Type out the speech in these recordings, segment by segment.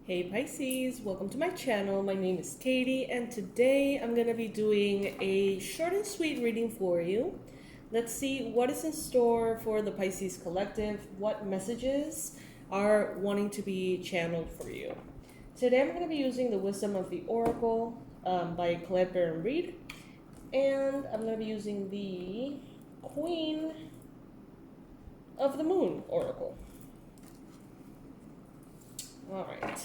Hey Pisces, welcome to my channel. My name is Katie and today I'm going to be doing a short and sweet reading for you. Let's see what is in store for the Pisces collective, what messages are wanting to be channeled for you. Today I'm going to be using the Wisdom of the Oracle by 𝗖𝗢𝗨𝗥𝗦𝗘𝗦, and I'm going to be using the Queen of the Moon Oracle. All right.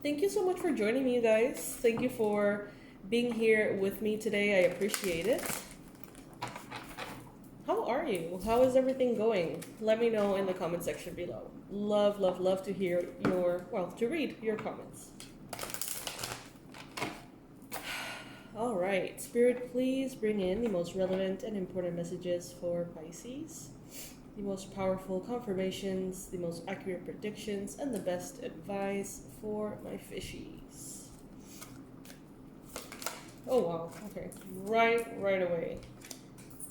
Thank you so much for joining me, you guys. Thank you for being here with me today. I appreciate it. How are you? How is everything going? Let me know in the comment section below. Love, love, love to hear to read your comments. All right, Spirit, please bring in the most relevant and important messages for Pisces. The most powerful confirmations, the most accurate predictions, and the best advice for my fishies. Oh wow, okay. Right away.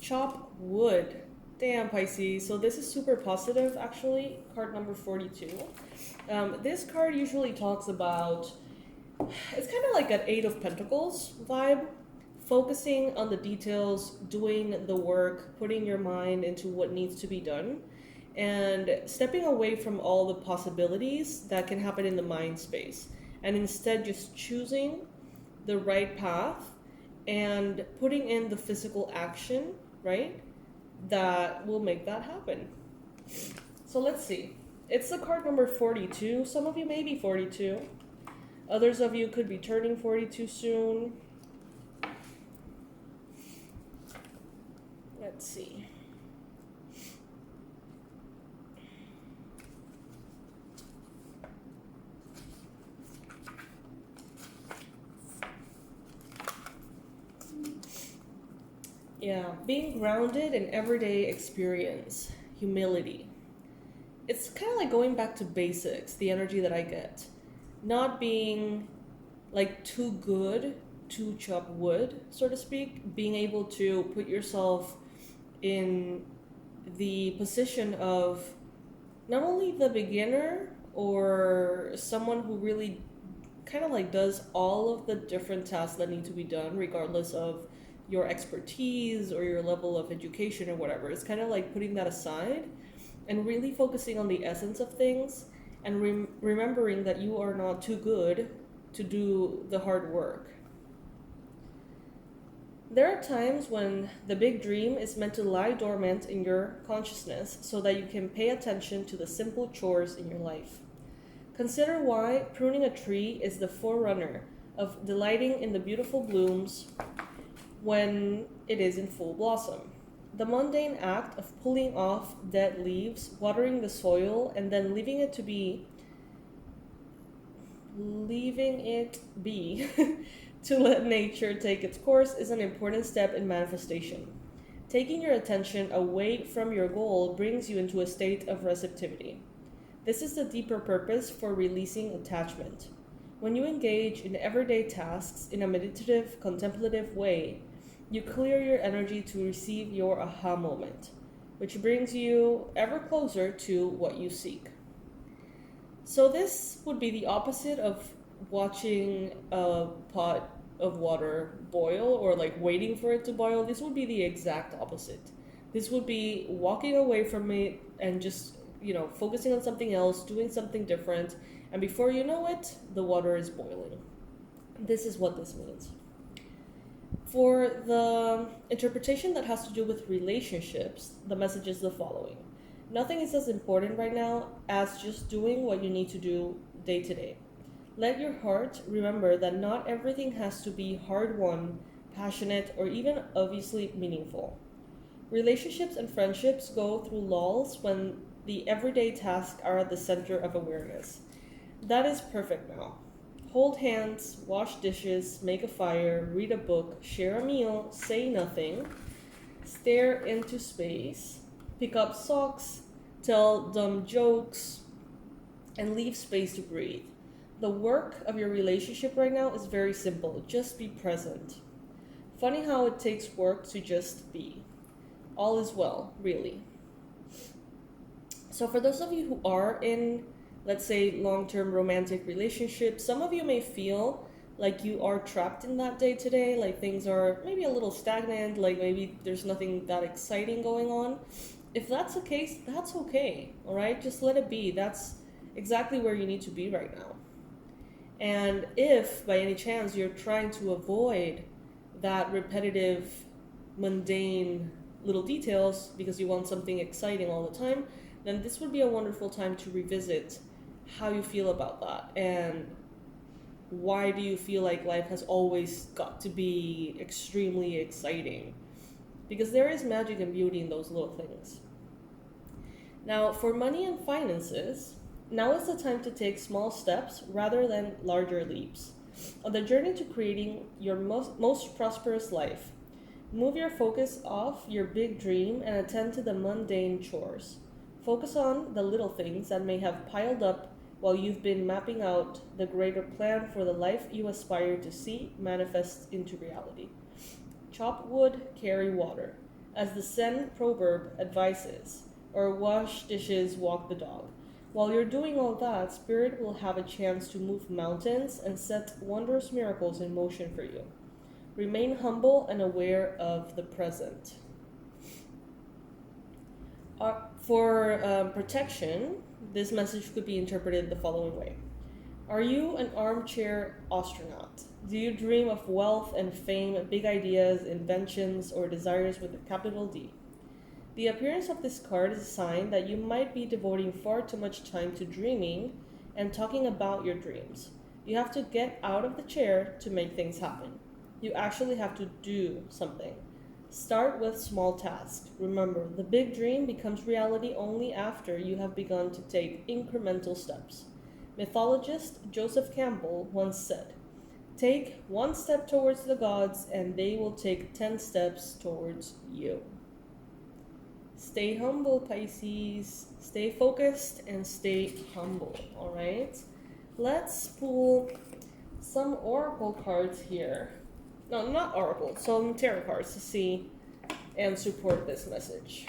Chop wood. Damn, Pisces. So this is super positive, actually. Card number 42. This card usually talks about, it's kind of like an Eight of Pentacles vibe. Focusing on the details, doing the work, putting your mind into what needs to be done, and stepping away from all the possibilities that can happen in the mind space, and instead just choosing the right path and putting in the physical action, right, that will make that happen. So let's see. It's the card number 42. Some of you may be 42. Others of you could be turning 42 soon. Let's see. Yeah, being grounded in everyday experience, humility. It's kind of like going back to basics, the energy that I get. Not being like too good to chop wood, so to speak. Being able to put yourself in the position of not only the beginner or someone who really kind of like does all of the different tasks that need to be done regardless of your expertise or your level of education or whatever. It's kind of like putting that aside and really focusing on the essence of things and remembering that you are not too good to do the hard work. There are times when the big dream is meant to lie dormant in your consciousness so that you can pay attention to the simple chores in your life. Consider why pruning a tree is the forerunner of delighting in the beautiful blooms when it is in full blossom. The mundane act of pulling off dead leaves, watering the soil, and then leaving it be to let nature take its course is an important step in manifestation. Taking your attention away from your goal brings you into a state of receptivity. This is the deeper purpose for releasing attachment. When you engage in everyday tasks in a meditative, contemplative way, you clear your energy to receive your aha moment, which brings you ever closer to what you seek. So this would be the opposite of watching a pot of water boil or like waiting for it to boil. This would be the exact opposite. This would be walking away from it and just, focusing on something else, doing something different. And before you know it, the water is boiling. This is what this means. For the interpretation that has to do with relationships, the message is the following. Nothing is as important right now as just doing what you need to do day to day. Let your heart remember that not everything has to be hard-won, passionate, or even obviously meaningful. Relationships and friendships go through lulls when the everyday tasks are at the center of awareness. That is perfect now. Hold hands, wash dishes, make a fire, read a book, share a meal, say nothing, stare into space, pick up socks, tell dumb jokes, and leave space to breathe. The work of your relationship right now is very simple. Just be present. Funny how it takes work to just be. All is well, really. So for those of you who are in let's say long-term romantic relationships. Some of you may feel like you are trapped in that day today, like things are maybe a little stagnant, like maybe there's nothing that exciting going on. If that's the case, that's okay, all right? Just let it be. That's exactly where you need to be right now. And if by any chance you're trying to avoid that repetitive, mundane little details because you want something exciting all the time, then this would be a wonderful time to revisit how you feel about that and why do you feel like life has always got to be extremely exciting? Because there is magic and beauty in those little things. Now, for money and finances, now is the time to take small steps rather than larger leaps. On the journey to creating your most prosperous life, move your focus off your big dream and attend to the mundane chores. Focus on the little things that may have piled up while you've been mapping out the greater plan for the life you aspire to see manifest into reality. Chop wood, carry water, as the Zen proverb advises, or wash dishes, walk the dog. While you're doing all that, Spirit will have a chance to move mountains and set wondrous miracles in motion for you. Remain humble and aware of the present. For protection, this message could be interpreted the following way. Are you an armchair astronaut? Do you dream of wealth and fame, big ideas, inventions, or desires with a capital D? The appearance of this card is a sign that you might be devoting far too much time to dreaming and talking about your dreams. You have to get out of the chair to make things happen. You actually have to do something. Start with small tasks. Remember, the big dream becomes reality only after you have begun to take incremental steps. Mythologist Joseph Campbell once said, "Take one step towards the gods and they will take 10 steps towards you." Stay humble, Pisces. Stay focused and stay humble, all right? Let's pull some oracle cards here. No, not oracle, some tarot cards to see and support this message.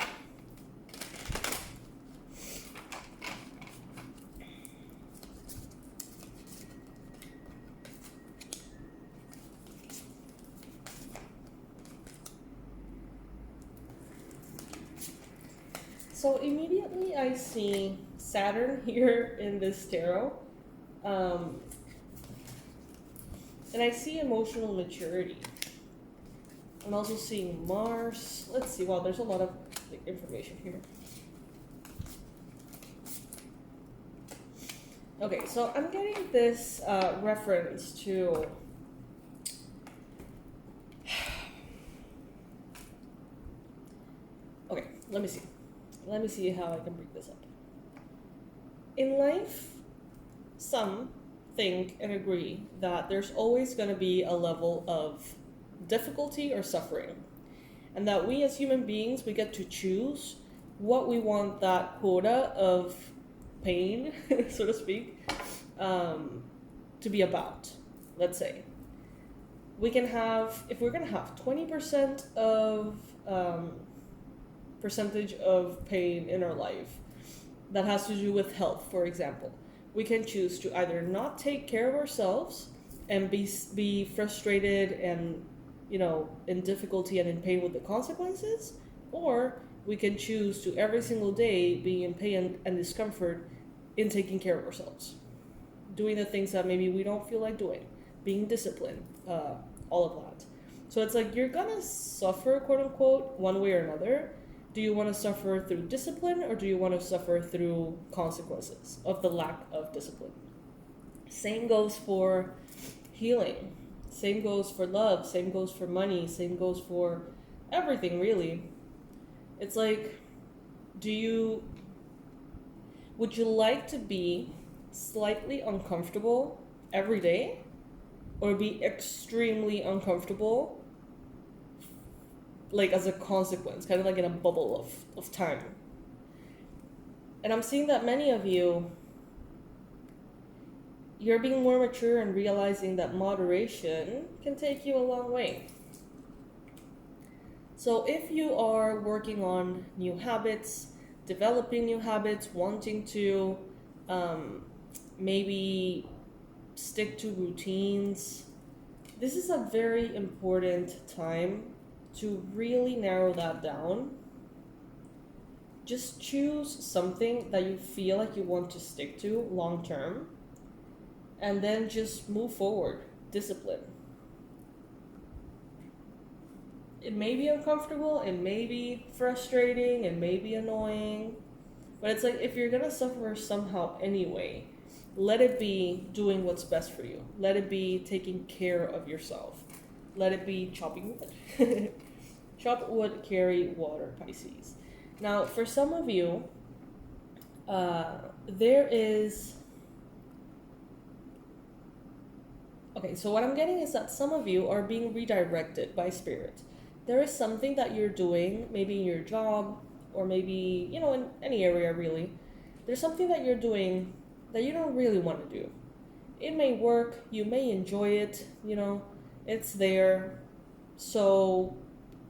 So immediately I see Saturn here in this tarot. And I see emotional maturity. I'm also seeing Mars. Let's see. Wow, there's a lot of information here. Okay, so I'm getting this reference to okay, let me see. Let me see how I can break this up. In life, some think and agree that there's always going to be a level of difficulty or suffering, and that we as human beings, we get to choose what we want that quota of pain, so to speak, to be about. Let's say we can have, if we're going to have 20% of percentage of pain in our life that has to do with health, for example, we can choose to either not take care of ourselves and be frustrated and, you know, in difficulty and in pain with the consequences, or we can choose to every single day be in pain and discomfort in taking care of ourselves, doing the things that maybe we don't feel like doing, being disciplined, all of that. So it's like you're gonna suffer, quote unquote, one way or another. Do you want to suffer through discipline, or do you want to suffer through consequences of the lack of discipline? Same goes for healing. Same goes for love. Same goes for money. Same goes for everything, really. It's like, would you like to be slightly uncomfortable every day, or be extremely uncomfortable like as a consequence, kind of like in a bubble of time? And I'm seeing that many of you're being more mature and realizing that moderation can take you a long way. So if you are working on new habits, developing new habits, wanting to Maybe stick to routines. This is a very important time to really narrow that down. Just choose something that you feel like you want to stick to long term, and then just move forward. Discipline. It may be uncomfortable, it may be frustrating, it may be annoying, but it's like if you're gonna suffer somehow anyway, let it be doing what's best for you. Let it be taking care of yourself. Let it be chopping wood. Chop wood, carry water, Pisces. Now, for some of you, there is... Okay, so what I'm getting is that some of you are being redirected by Spirit. There is something that you're doing, maybe in your job, or maybe, in any area really. There's something that you're doing that you don't really want to do. It may work, you may enjoy it, it's there. So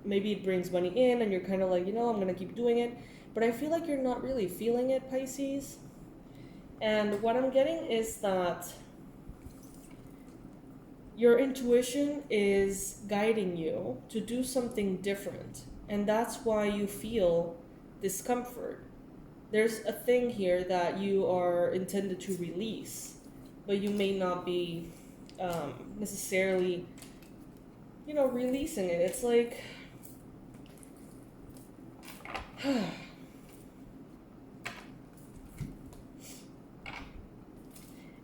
maybe it brings money in and you're kind of like, I'm going to keep doing it. But I feel like you're not really feeling it, Pisces. And what I'm getting is that your intuition is guiding you to do something different. And that's why you feel discomfort. There's a thing here that you are intended to release, but you may not be necessarily, releasing it. It's like,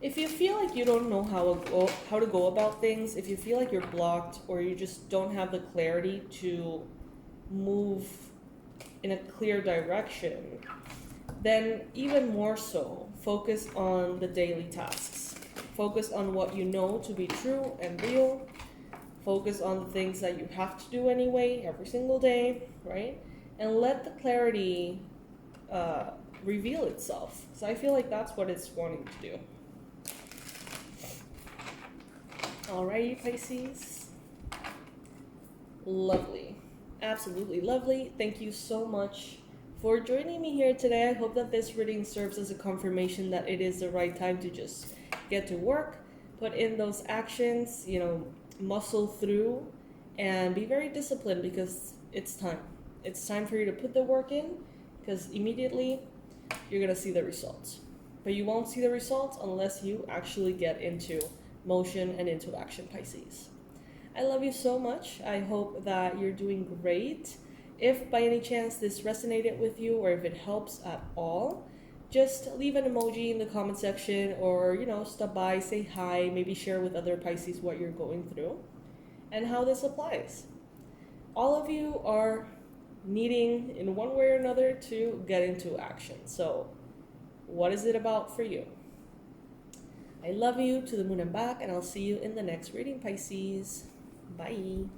if you feel like you don't know how to go about things, if you feel like you're blocked or you just don't have the clarity to move in a clear direction, then even more so, focus on the daily tasks. Focus on what you know to be true and real. Focus on the things that you have to do anyway, every single day, right? And let the clarity reveal itself. So I feel like that's what it's wanting to do. Alrighty, Pisces. Lovely. Absolutely lovely. Thank you so much for joining me here today. I hope that this reading serves as a confirmation that it is the right time to just get to work, put in those actions, muscle through, and be very disciplined because it's time. It's time for you to put the work in, because immediately you're going to see the results. But you won't see the results unless you actually get into motion and into action, Pisces. I love you so much. I hope that you're doing great. If by any chance this resonated with you, or if it helps at all, just leave an emoji in the comment section, or stop by, say hi, maybe share with other Pisces what you're going through and how this applies. All of you are needing in one way or another to get into action. So what is it about for you? I love you to the moon and back, and I'll see you in the next reading, Pisces. Bye.